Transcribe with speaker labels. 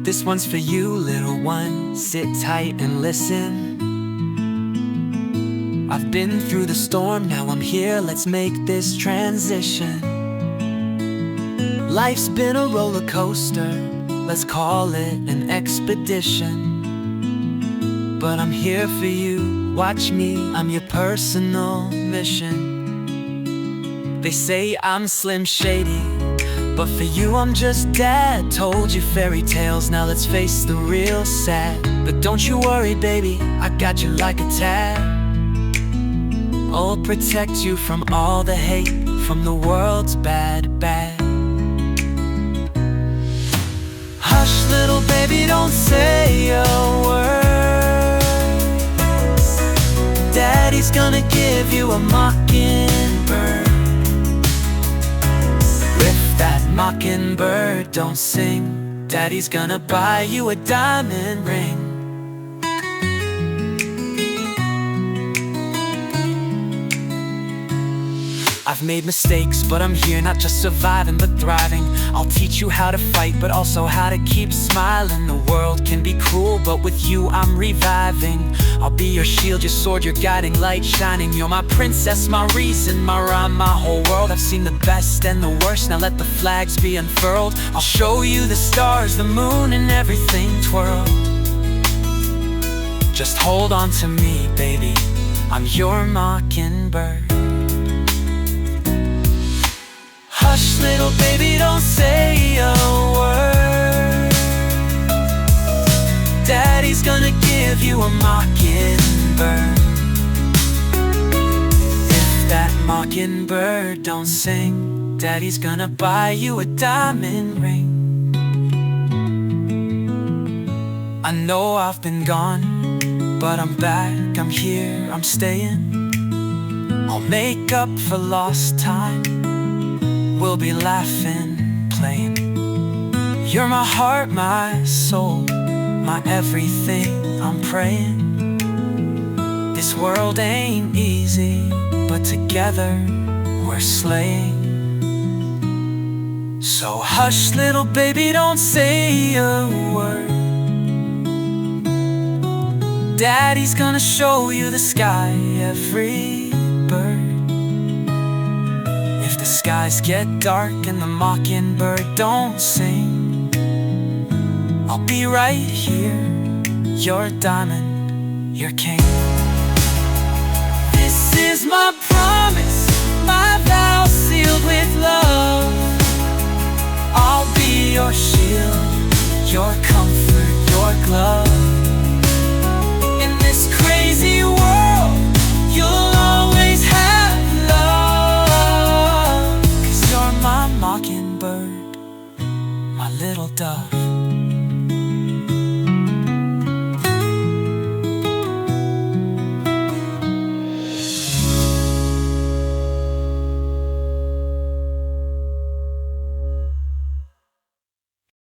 Speaker 1: This one's for you, little one. Sit tight and listen. I've been through the storm, now I'm here, let's make this transition. Life's been a roller coaster, let's call it an expedition. But I'm here for you, watch me, I'm your personal mission. They say I'm Slim Shady, but for you I'm just Dad. Told you fairy tales, now let's face the real sad. But don't you worry baby, I got you like a tag. I'll protect you from all the hate, from the world's bad. Hush little baby, don't say a word. Daddy's gonna give you a mockingbird. If that mockingbird don't sing, Daddy's gonna buy you a diamond ring. I've made mistakes, but I'm here not just surviving but thriving. I'll teach you how to fight, but also how to keep smiling. The world can be cruel, but with you I'm reviving. I'll be your shield, your sword, your guiding light shining. You're my princess, my reason, my rhyme, my whole world. I've seen the best and the worst, now let the flags be unfurled. I'll show you the stars, the moon, and everything twirled. Just hold on to me, baby, I'm your mockingbird. Hush little baby, don't say a word. Daddy's gonna give you a mockingbird. If that mockingbird don't sing, Daddy's gonna buy you a diamond ring. I know I've been gone, but I'm back, I'm here, I'm staying. I'll make up for lost time, we'll be laughing, playing. You're my heart, my soul, my everything, I'm praying. This world ain't easy, but together we're slaying. So hush little baby, don't say a word. Daddy's gonna show you the sky, every bird. If the skies get dark and the mockingbird don't sing, I'll be right here, your diamond, your king. This is my promise, my vow sealed with love. I'll be your shield, your comfort, your glove. In this crazy world, you'll always have love. 'Cause you're my mockingbird, my little dove.